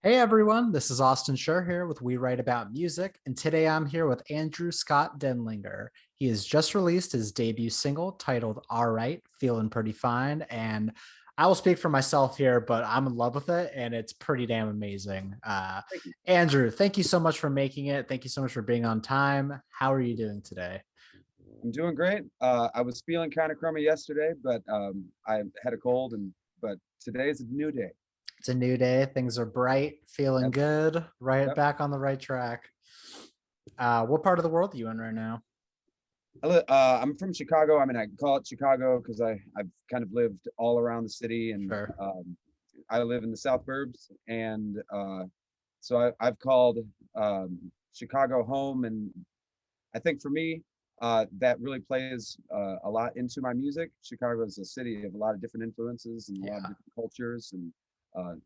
Hey everyone, this is Austin Schur here with We Write About Music, and today I'm here with Andrew Scott Denlinger. He has just released his debut single titled All Right, Feelin Pretty Fine, and I will speak for myself here, but I'm in love with it and it's pretty damn amazing. Thank you. Andrew, thank you so much for making it. Thank you so much for being on time. How are you doing today? I'm doing great. I was feeling kind of crummy yesterday, but I had a cold, and but today's a new day. It's a new day. Things are bright, feeling Yep, good, right yep. back on the right track. What part of the world are you in right now? I'm from Chicago. I mean, I call it Chicago because I've kind of lived all around the city, and Sure. I live in the South Burbs, and I've called Chicago home, and I think for me, that really plays a lot into my music. Chicago is a city of a lot of different influences and a lot of Yeah. different cultures, and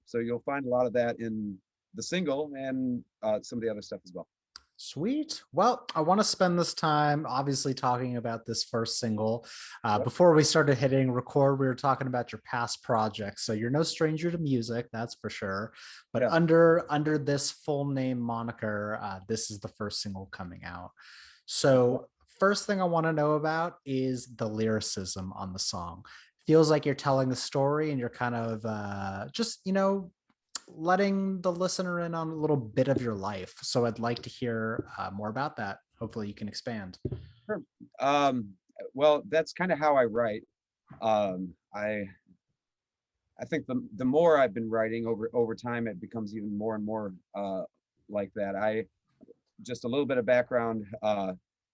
so you'll find a lot of that in the single and some of the other stuff as well. Sweet. Well, I want to spend this time obviously talking about this first single. Yep. Before we started hitting record, we were talking about your past projects. So you're no stranger to music, that's for sure. But Yeah. under this full name moniker, this is the first single coming out. Yep. So first thing I want to know about is the lyricism on the song. Feels like you're telling a story and you're kind of just letting the listener in on a little bit of your life. So I'd like to hear more about that. Hopefully, you can expand. Sure. Um, well, that's kind of how I write. Um, I I think the more I've been writing over time, it becomes even more and more like that. I Just a little bit of background.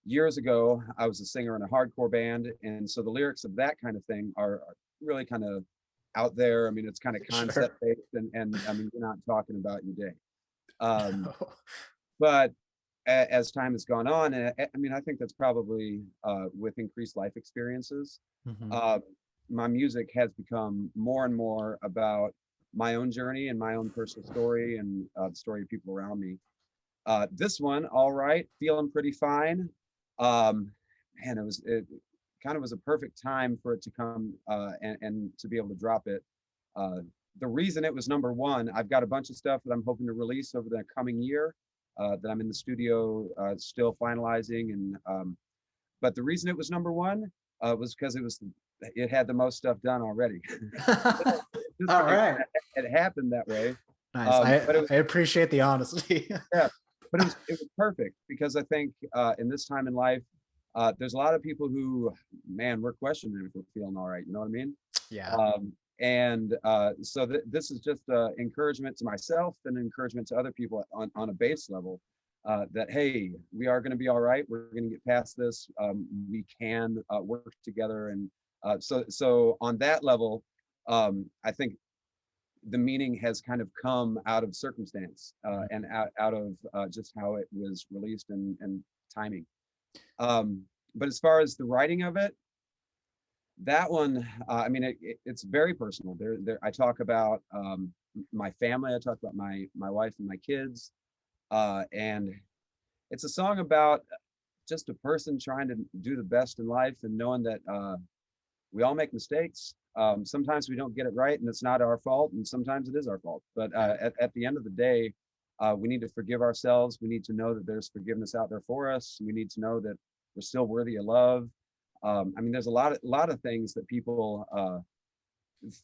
Years ago, I was a singer in a hardcore band, and so the lyrics of that kind of thing are really kind of out there. I mean, it's kind of concept Sure. based, and I mean, you're not talking about your day. Um, No. but as time has gone on, and I mean, I think that's probably with increased life experiences, Mhm. uh, my music has become more and more about my own journey and my own personal story and the story of people around me. This one, all right, feeling pretty fine. Um, Man, it kind of was a perfect time for it to come and to be able to drop it. Uh, the reason it was number one, I've got a bunch of stuff that I'm hoping to release over the coming year that I'm in the studio still finalizing, and but the reason it was number one was because it had the most stuff done already. Just All kind right. of it happened that way. Nice. I But it was I appreciate the honesty. Yeah, but it was perfect because I think in this time in life, there's a lot of people who, man, we're questioning if we're feeling all right. You know what I mean? Yeah. And so this is just encouragement to myself and encouragement to other people on a base level that hey, we are going to be all right. We're going to get past this. We can work together, and so on that level, I think the meaning has kind of come out of circumstance and out of just how it was released and timing. But as far as the writing of it, that one, I mean, it's very personal. I talk about my family. I talk about my wife and my kids, and it's a song about just a person trying to do the best in life and knowing that we all make mistakes. Sometimes we don't get it right, and it's not our fault, and sometimes it is our fault. But Yeah. at the end of the day, we need to forgive ourselves. We need to know that there's forgiveness out there for us. We need to know that we're still worthy of love. I mean, there's a lot of things that people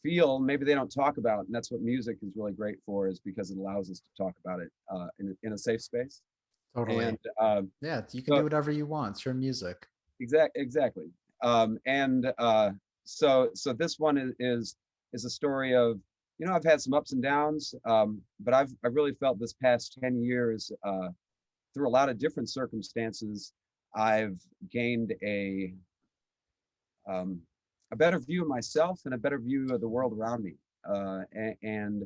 feel maybe they don't talk about, and that's what music is really great for, is because it allows us to talk about it in a safe space. Totally. And Yeah. You can do so whatever you want. It's your music. exactly. And so this one is a story of, I've had some ups and downs, but I really felt this past 10 years through a lot of different circumstances, I've gained um, a better view of myself and a better view of the world around me. And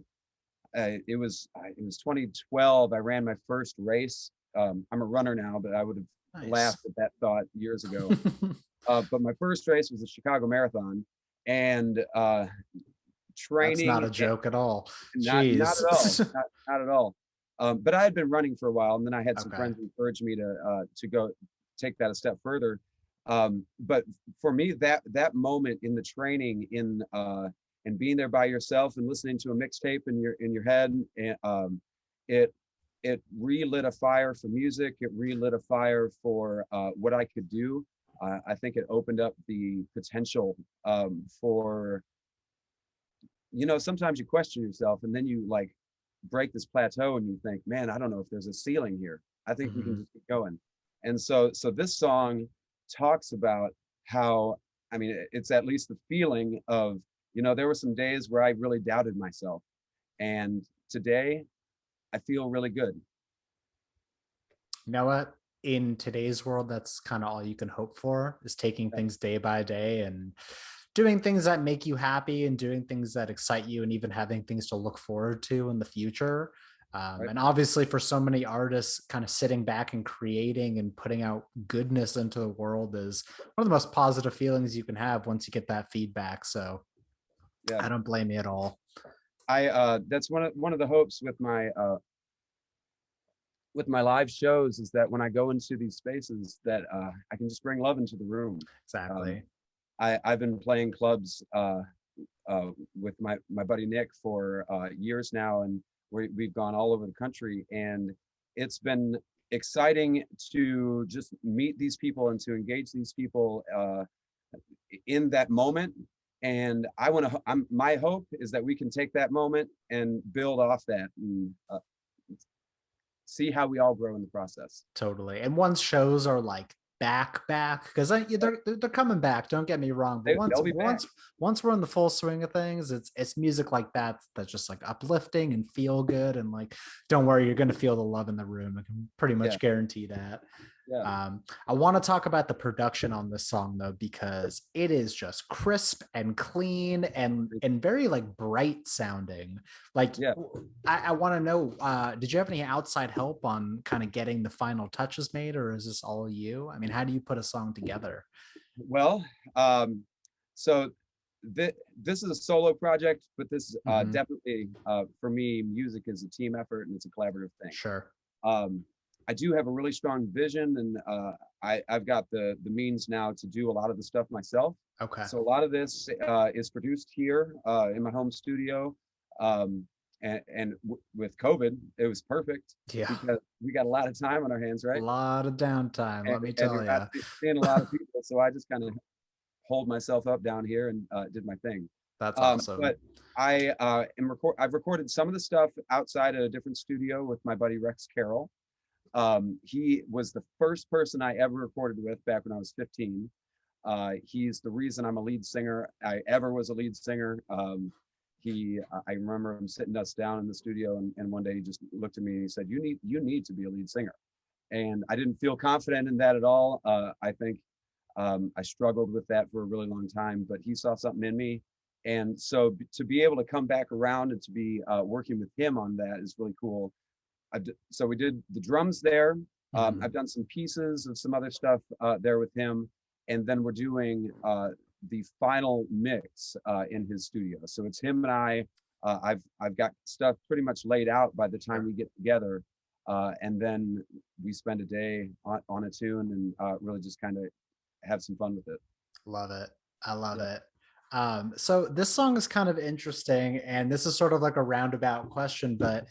it was 2012. I ran my first race. I'm a runner now, but I would have Nice. laughed at that thought years ago. But my first race was the Chicago Marathon, and That's not a training, joke at all. not Jeez. at all, not at all. But I had been running for a while, and then I had some Okay. friends encourage me to go take that a step further. But for me, that moment in the training and being there by yourself and listening to a mixtape in your head, and it relit a fire for music. It relit a fire for what I could do. I think it opened up the potential for, sometimes you question yourself, and then you like break this plateau and you think, man, I don't know if there's a ceiling here. I think we can Mhm. just keep going. And so this song talks about how, I mean, it's at least the feeling of, there were some days where I really doubted myself. And today I feel really good. You know what? In today's world, that's kind of all you can hope for, is taking Yeah, things day by day and doing things that make you happy and doing things that excite you and even having things to look forward to in the future. right. And obviously, for so many artists, kind of sitting back and creating and putting out goodness into the world is one of the most positive feelings you can have once you get that feedback. So Yeah. I don't blame you at all. That's one of the hopes with my live shows, is that when I go into these spaces that I can just bring love into the room. Um, Exactly. I've been playing clubs with my buddy Nick for years now, and we've gone all over the country, and it's been exciting to just meet these people and to engage these people in that moment. And my hope is that we can take that moment and build off that, and see how we all grow in the process. Totally. And once shows are like back, because they're coming back. Don't get me wrong, but once They'll be back. once we're in the full swing of things, it's music like that that's just like uplifting and feel good, and like, don't worry, you're gonna feel the love in the room. I can pretty Yeah, much guarantee that. yeah. I want to talk about the production on this song though, because it is just crisp and clean and very like bright sounding. Like, Yeah. I want to know, did you have any outside help on kind of getting the final touches made, or is this all you? I mean, how do you put a song together? Well, so this is a solo project, but this Hmm. definitely, for me, music is a team effort and it's a collaborative thing. Sure. Um, I do have a really strong vision, and I've got the means now to do a lot of the stuff myself. Okay. So a lot of this is produced here in my home studio. Um, and with COVID, it was perfect Yeah. because we got a lot of time on our hands, A right? lot of downtime, let me And tell you're not you. seeing a lot of people, so I just kind of hold myself up down here and did my thing. That's awesome. But I've recorded some of the stuff outside at a different studio with my buddy Rex Carroll. He was the first person I ever recorded with back when I was 15. He's the reason I'm a lead singer. I ever was a lead singer. I remember him sitting us down in the studio, and one day he just looked at me and he said, "You need to be a lead singer." And I didn't feel confident in that at all. I think I struggled with that for a really long time, but he saw something in me. And so to be able to come back around and to be working with him on that is really cool. So we did the drums there. I've Mhm. done some pieces of some other stuff there with him, and then we're doing the final mix in his studio. So it's him and I. I've got stuff pretty much laid out by the time Sure. we get together, and then we spend a day on a tune and really just kind of have some fun with it. Love it. I love Yeah. it. So this song is kind of interesting, and this is sort of like a roundabout question, but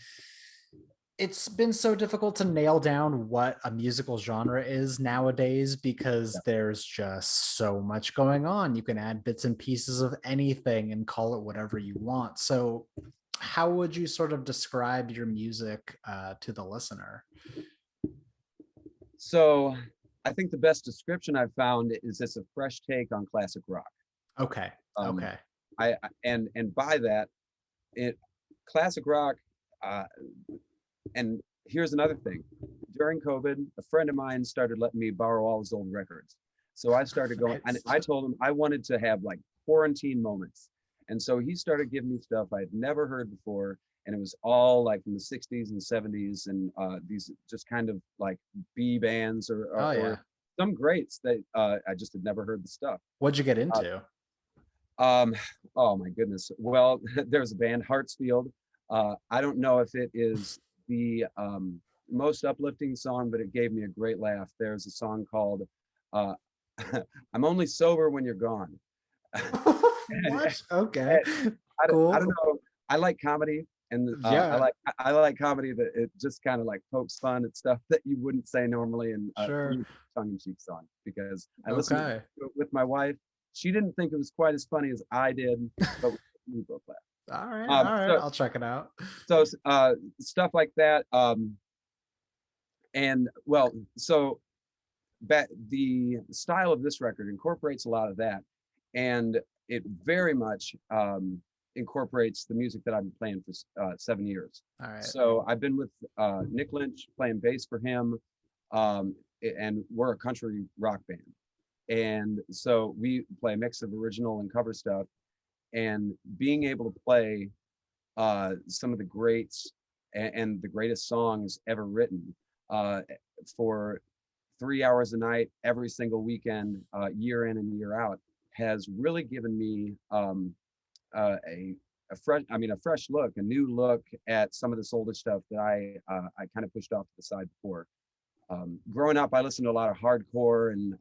it's been so difficult to nail down what a musical genre is nowadays because Yeah. there's just so much going on. You can add bits and pieces of anything and call it whatever you want. So, how would you sort of describe your music to the listener? So I think the best description I've found is it's a fresh take on classic rock. Okay. Um, Okay. and by that, it classic rock. Uh, and here's another thing: during COVID, a friend of mine started letting me borrow all his old records. So I started going, and Nice. I told him I wanted to have like quarantine moments. And so he started giving me stuff I'd never heard before, and it was all like from the 60s and 70s, and these just kind of like B bands Oh or yeah. some greats that I just had never heard the stuff. What'd you get Uh, into? um, oh my goodness. Well, there's a band, Hartsfield. I don't know if it is the most uplifting song, but it gave me a great laugh. There's a song called uh, "I'm Only Sober When You're Gone." What? Okay. And I don't Cool. know. I like comedy, and Yeah, I like comedy that it just kind of like pokes fun at stuff that you wouldn't say normally, and sure. tongue in cheek song because I listened Okay. to it with my wife. She didn't think it was quite as funny as I did, but we both laughed. All right. Um, All right. so I'll check it out. so stuff like that. And well, so the style of this record incorporates a lot of that, and it very much incorporates the music that I've been playing for 7 years. All right. So I've been with Nick Lynch playing bass for him, and we're a country rock band, and so we play a mix of original and cover stuff, and being able to play some of the greats and the greatest songs ever written for 3 hours a night, every single weekend, year in and year out, has really given me a fresh, I mean, a fresh look, a new look at some of this older stuff that I kind of pushed off to the side before. Growing up, I listened to a lot of hardcore and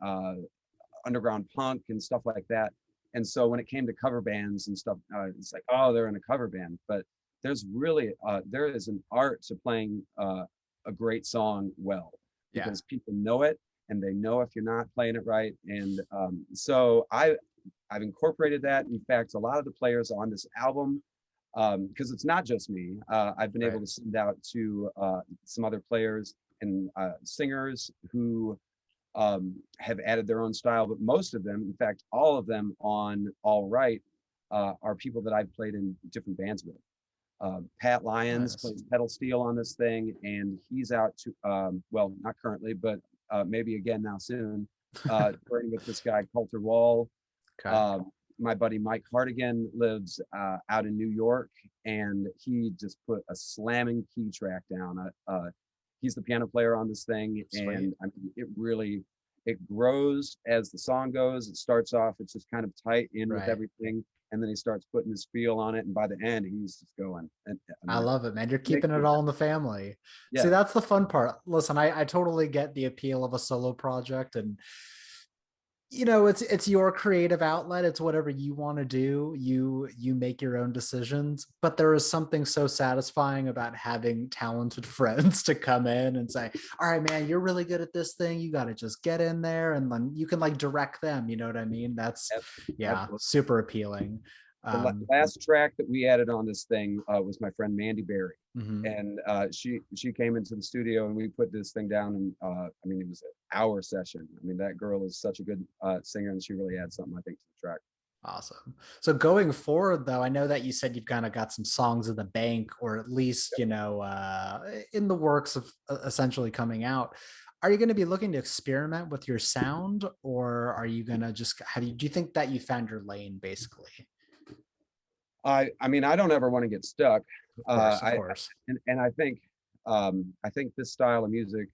underground punk and stuff like that. And so when it came to cover bands and stuff, it's like, oh, they're in a cover band. But there's really there is an art to playing a great song well, Yeah. because people know it and they know if you're not playing it right. And so I've incorporated that. In fact, a lot of the players on this album, because it's not just me, I've been able Right. to send out to some other players and singers who have added their own style, but most of them, in fact, all of them on All Right, are people that I've played in different bands with. Pat Lyons Nice. plays pedal steel on this thing, and he's out to, well, not currently, but maybe again now soon, touring with this guy, Coulter Wall. Okay. Um, my buddy Mike Hartigan lives out in New York, and he just put a slamming key track down. He's the piano player on this thing, Sweet. and I mean, it grows as the song goes. It starts off, it's just kind of tight in with Right. everything, and then he starts putting his feel on it, and by the end, he's just going. And I I mean, love it, man. You're it makes keeping me it happy. all in the family. See, Yeah, that's the fun part. Listen, I totally get the appeal of a solo project, and it's your creative outlet. It's whatever you want to do. You make your own decisions, but there is something so satisfying about having talented friends to come in and say, all right, man, you're really good at this thing, you got to just get in there, and then you can like direct them, you know what I mean? That's, yeah, absolutely. super appealing. um Last track that we added on this thing was my friend Mandy Berry, mhm. and she came into the studio and we put this thing down, and I mean, it was an hour session. I mean, that girl is such a good singer, and she really adds something, I think, to the track. Awesome. So going forward, though, I know that you said you've kind of got some songs in the bank, or at least, in the works of essentially coming out. Are you going to be looking to experiment with your sound, or are you going to just do you think that you found your lane basically? I mean, I don't ever want to get stuck. Of course, of I course. and I think this style of music,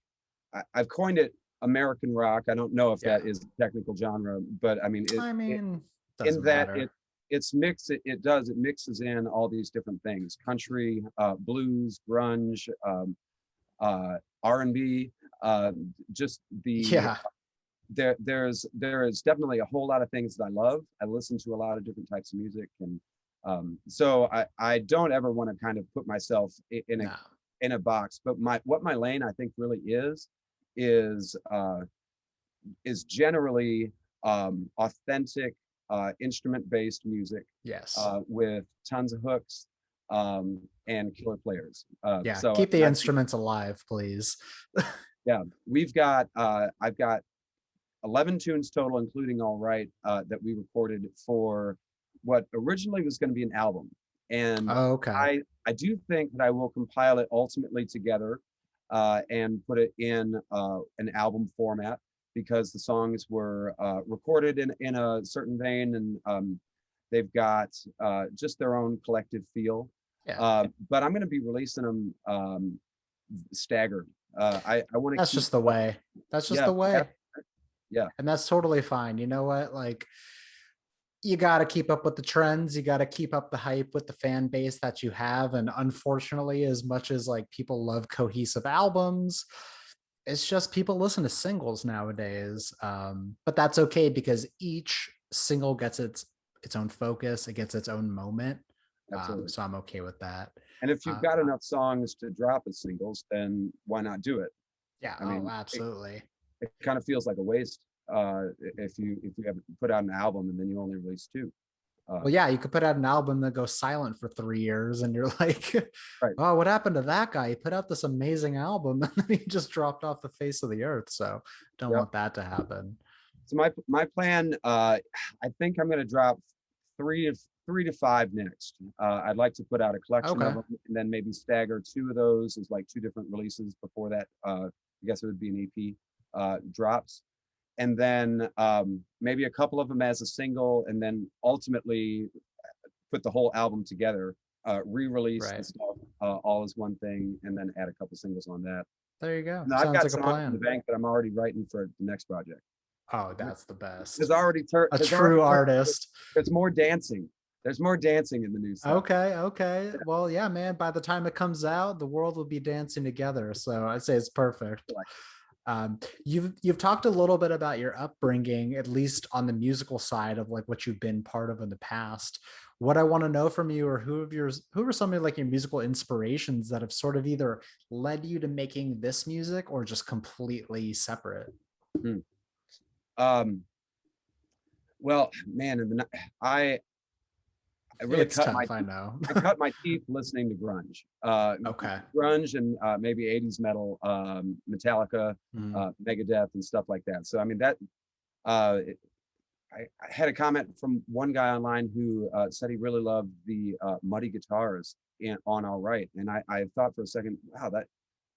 I've coined it American rock. I don't know if Yeah. that is a technical genre, but I mean, I mean, in doesn't that matter. it's mixed. It mixes in all these different things: country, blues, grunge, R&B. Just the Yeah. there is definitely a whole lot of things that I love. I listen to a lot of different types of music, and so I don't ever want to kind of put myself No. in a box. But what my lane, I think, really is generally authentic instrument based music Yes. with tons of hooks and killer players. Yeah. So I Keep mean, the I think, instruments alive, please. yeah, we've got I've got 11 tunes total, including All Right, that we recorded for what originally was going to be an album. And Oh, okay. I do think that I will compile it ultimately together and put it in an album format, because the songs were recorded in a certain vein, and they've got just their own collective feel. Yeah. But I'm going to be releasing them staggered. I want to That's keep, just the way. That's just yeah, the way. yeah. And that's totally fine. You know what? Like, you got to keep up with the trends. You got to keep up the hype with the fan base that you have. And unfortunately, as much as like people love cohesive albums, it's just people listen to singles nowadays. But that's okay, because each single gets its its own focus, it gets its own moment. Absolutely. So I'm okay with that. And if you've Uh, got enough songs to drop as singles, then why not do it? yeah, I oh, mean, absolutely. it kind of feels like a waste if you have put out an album and then you only release two. Uh, Well, yeah, you could put out an album that goes silent for 3 years, and you're like, right. "Oh, what happened to that guy? He put out this amazing album, and then he just dropped off the face of the earth." So, don't Yep. want that to happen. So my plan, I think I'm going to drop three to three to five next. I'd like to put out a collection of Okay, them, and then maybe stagger two of those as like two different releases before that. I guess it would be an EP drops, and then maybe a couple of them as a single, and then ultimately put the whole album together, re-release the right. stuff all as one thing, and then add a couple singles on that. There you go. Now I've Sounds got like a songs in the plan. bank that I'm already writing for the next project. Oh, that's the best. There's already tur- A there's already true tur- artist. there's more dancing. There's more dancing in the new stuff. Okay, okay. Well, yeah, man, by the time it comes out, the world will be dancing together. So I'd say it's perfect. Like, You've talked a little bit about your upbringing, at least on the musical side of like what you've been part of in the past. What I want to know from you, or who are some of like your musical inspirations that have sort of either led you to making this music or just completely separate? hmm. um, well, man, I I really It's cut my tough, I know. I cut my teeth listening to grunge. Okay. Grunge and maybe 80s metal, Metallica, Mm, Megadeth, and stuff like that. So I mean that it, I had a comment from one guy online who said he really loved the muddy guitars on All Right, and I thought for a second, wow, that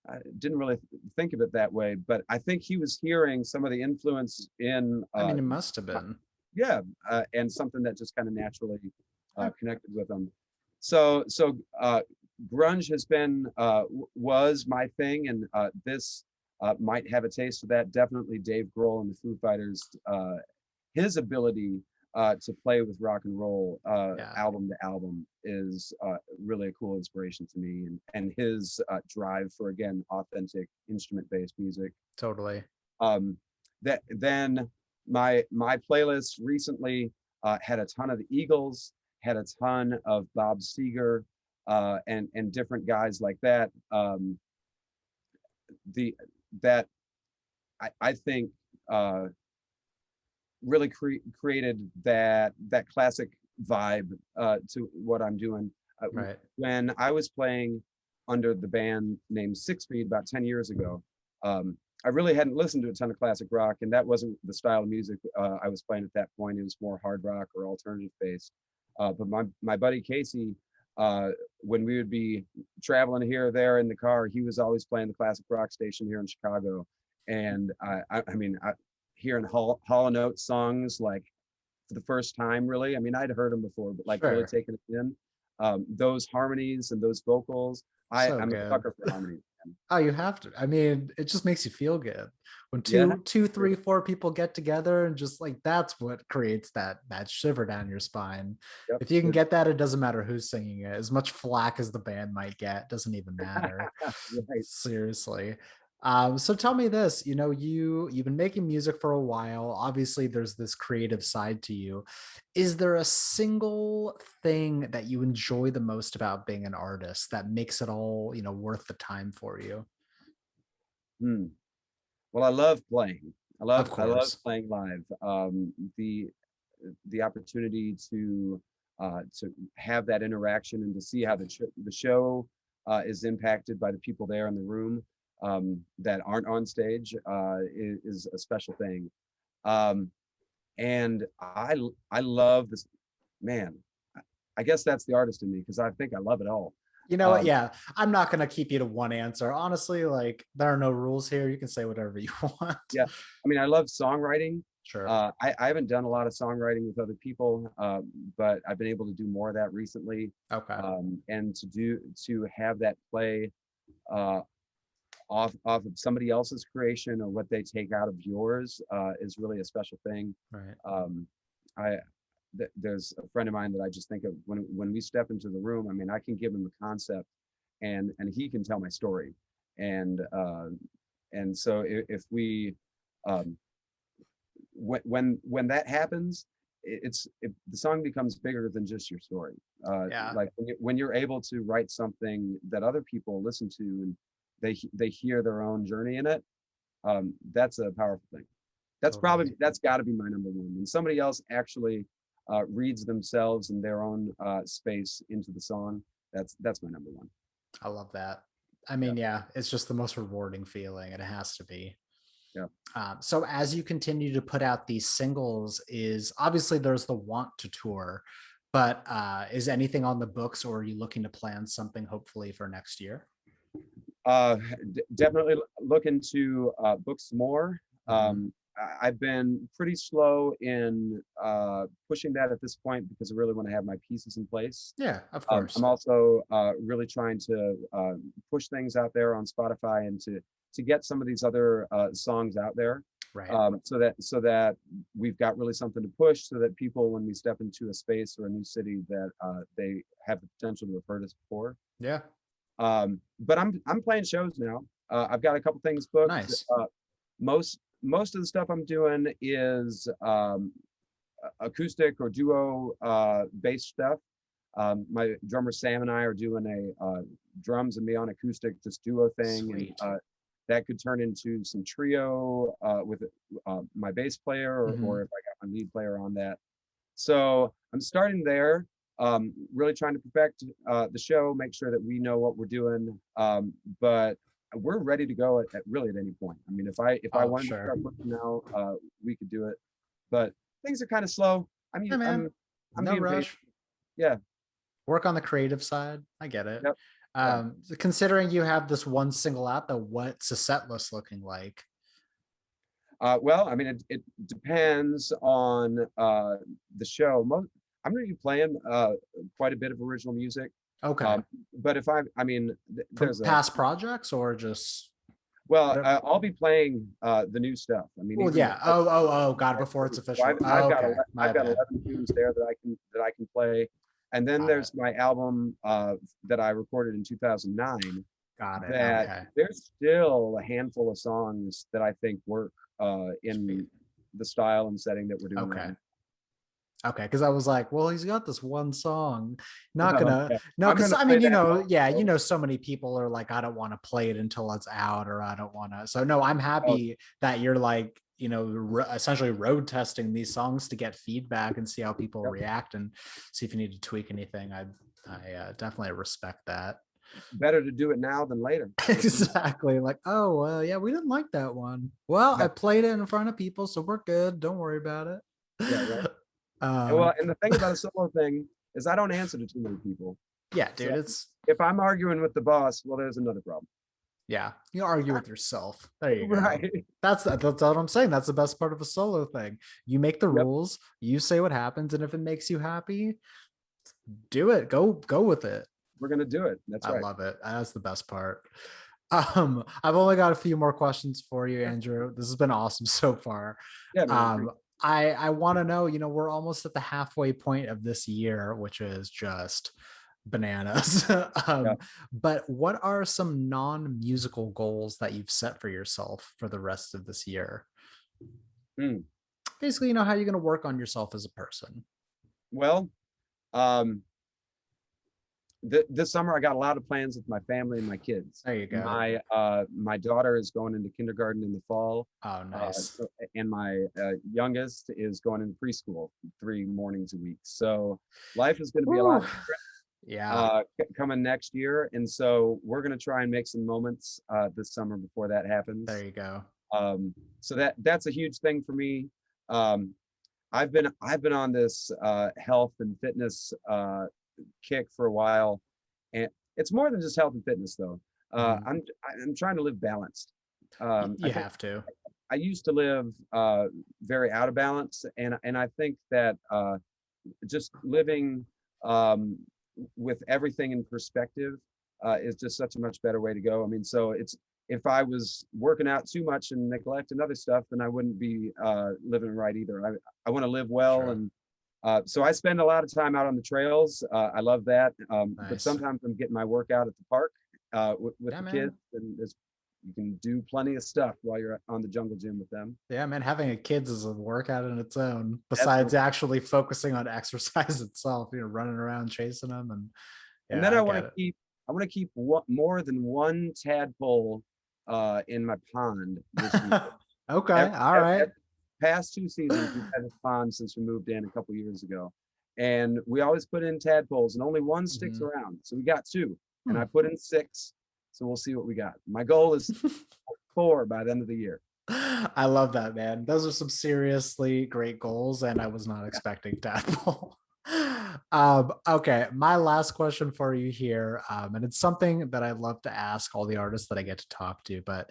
I didn't really think of it that way, but I think he was hearing some of the influence in I mean, it must have been. yeah, and something that just kind of naturally Yeah, connected with them. So grunge has been was my thing, and this might have a taste of that. Definitely Dave Grohl and the Foo Fighters. His ability to play with rock and roll yeah, album to album is really a cool inspiration to me, and his drive for again authentic instrument based music. totally. Um, that then my playlist recently had a ton of the Eagles, had a ton of Bob Seger, and different guys like that. The that I think really created that classic vibe to what I'm doing. Right. When I was playing under the band named Six Speed about 10 years ago, I really hadn't listened to a ton of classic rock, and that wasn't the style of music I was playing at that point. It was more hard rock or alternative based. But my buddy Casey, when we would be traveling here or there in the car, he was always playing the classic rock station here in Chicago. And I mean, hearing Hall and Oates songs like for the first time, really. I mean, I'd heard them before, but like really Sure. taking it in. Those harmonies and those vocals, So I'm a good. sucker for harmonies. Oh, you have to. I mean, it just makes you feel good when Yeah, two, three, four people get together and just like that's what creates that shiver down your spine. yep. If you can get that, it doesn't matter who's singing it. As much flack as the band might get, doesn't even matter. Right. Seriously. So tell me this, you've been making music for a while. Obviously, there's this creative side to you. Is there a single thing that you enjoy the most about being an artist that makes it all, worth the time for you? Hmm. Well, I love playing. Of I love course. playing live. The opportunity to have that interaction and to see how the show is impacted by the people there in the room that aren't on stage is a special thing. Um, and I love this, man. I guess that's the artist in me because I think I love it all. You know what? Um, Yeah, I'm not going to keep you to one answer. Honestly, like there are no rules here. You can say whatever you want. yeah, I mean, I love songwriting. Sure. I haven't done a lot of songwriting with other people, but I've been able to do more of that recently. Okay. And to have that play uh, off of somebody else's creation or what they take out of yours is really a special thing. Right. I there's a friend of mine that I just think of when we step into the room. I mean, I can give him a concept, and he can tell my story, and so if we um, when that happens, the song becomes bigger than just your story. Yeah, Like when you're able to write something that other people listen to and they hear their own journey in it, that's a powerful thing. totally. That's got to be my number one. When somebody else actually reads themselves and their own space into the song, that's my number one. I love that. I Yeah, mean, yeah, it's just the most rewarding feeling, and it has to be. yeah. So as you continue to put out these singles, is obviously there's the want to tour, but is anything on the books, or are you looking to plan something hopefully for next year? Uh, Definitely looking to book some more. Mhm. I've been pretty slow in pushing that at this point because I really want to have my pieces in place. Yeah, of I'm course. also really trying to push things out there on Spotify and to get some of these other songs out there, Right. so that we've got really something to push, so that people, when we step into a space or a new city, that they have the potential to have heard us before. Yeah. But I'm playing shows now. I've got a couple things booked. Nice. Most of the stuff I'm doing is acoustic or duo bass stuff. My drummer Sam and I are doing a drums and me on acoustic, just duo thing, Sweet. and that could turn into some trio with my bass player, Mhm. or if I got my lead player on that. So I'm starting there, really trying to perfect the show, make sure that we know what we're doing. But we're ready to go at really at any point. I mean, if I Oh, wanted to sure. start pushing now, we could do it. But things are kind of slow. I Yeah, mean, man. I'm No being patient. rush. Yeah. Work on the creative side. I get it. Yep. Yeah. So considering you have this one single out, though, what's the set list looking like? Well, I mean, it depends on the show. I'm going to be playing quite a bit of original music. Okay. Um, but if I mean, From there's a past projects or just well, whatever? I'll be playing the new stuff. I mean, Well, even yeah. before, Oh, God, right? before it's So official. Oh, okay. My I've got bad. 11 tunes there that I can play, and then Got it. there's my album that I recorded in 2009. Got it. That Okay. there's still a handful of songs that I think work Sweet. in the style and setting that we're doing right Okay. now. Okay. Because I was like, well, he's got this one song. Not gonna, Yeah. no, I'm because gonna I play mean, that yeah, also. so many people are like, I don't want to play it until it's out, or I don't want to. So, no, I'm Oh, happy that you're like, essentially road testing these songs to get feedback and see how people yep. react and see if you need to tweak anything. I definitely respect that. Better to do it now than later. Exactly. Like, oh, well, yeah, we didn't like that one. Well, I Yeah, played it in front of people, so we're good. Don't worry about yeah, right. it. And well, um, and the thing about a solo thing is I don't answer to too many people. yeah, So dude, it's if I'm arguing with the boss, well, there's another problem. yeah, you argue with yourself. There you go. Right. That's what I'm saying. That's the best part of a solo thing. You make the Yep. rules, you say what happens, and if it makes you happy, do it. Go with it. We're gonna do it. That's I right. love it. That's the best part. I've only got a few more questions for you, Sure. Andrew. This has been awesome so far. Yeah, man. Um, I want to know, we're almost at the halfway point of this year, which is just bananas. Yeah. But what are some non-musical goals that you've set for yourself for the rest of this year? Mm. Basically, how you're going to work on yourself as a person. Well, um, this summer I got a lot of plans with my family and my kids. There you go. My daughter is going into kindergarten in the fall, Oh, nice. and my youngest is going into preschool 3 mornings a week. So life is going to be a lot Woo. Yeah, coming next year, and so we're going to try and make some moments this summer before that there happens. you go. So that's a huge thing for me. Um, I've been on this health and fitness kick for a while, and it's more than just health and fitness though. Mhm. I'm trying to live balanced. I You think have to. I used to live very out of balance, and I think that just living with everything in perspective is just such a much better way to go. I mean, so it's if I was working out too much and neglecting other stuff, then I wouldn't be living right either. I want to live well, Sure. and so I spend a lot of time out on the trails. I love that, but Nice. sometimes I'm getting my workout at the park with Yeah, the kids, man. and it's you can do plenty of stuff while you're on the jungle gym with them. Yeah, man, having a kids is a workout in its own, besides Absolutely. actually focusing on exercise itself, running around chasing them. And And yeah, then I get it. I want to keep more than one tadpole in my pond this year. Okay, all right. Every past 2 seasons, we've had this pond since we moved in a couple years ago, and we always put in tadpoles, and only one sticks Mhm. around. So we got two, and Hmm. I put in six. So we'll see what we got. My goal is 4 by the end of the year. I love that, man. Those are some seriously great goals, and I was not Yeah. expecting Tadpole. Okay, my last question for you here, and it's something that I love to ask all the artists that I get to talk to, but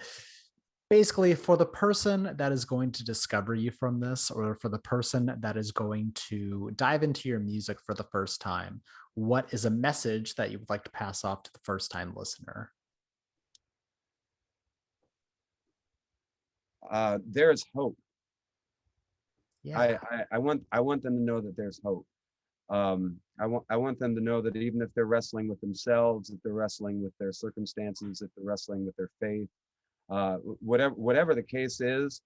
basically, for the person that is going to discover you from this, or for the person that is going to dive into your music for the first time, what is a message that you would like to pass off to the first time listener? There is hope. Yeah. I want them to know that there's hope. I want them to know that even if they're wrestling with themselves, if they're wrestling with their circumstances, if they're wrestling with their faith, whatever the case is,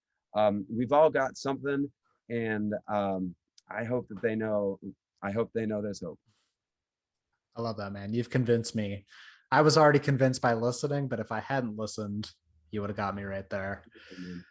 we've all got something, and I hope that they know. I hope they know there's hope. I love that, man. You've convinced me. I was already convinced by listening, but if I hadn't listened, you would have got me right there. Amen.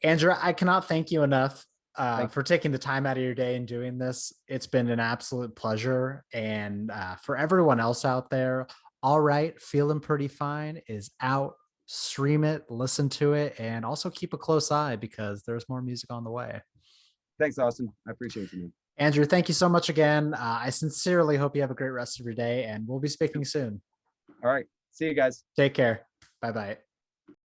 Andrew, I cannot thank you enough Thank for taking the time out of your day and doing this. It's been an absolute pleasure. And for everyone else out there, all right, Feeling Pretty Fine is out. Stream it, listen to it, and also keep a close eye because there's more music on the way. Thanks, Austin. I appreciate you, man. Andrew, thank you so much again. I sincerely hope you have a great rest of your day, and we'll be speaking soon. All right. See you guys. Take care. Bye bye.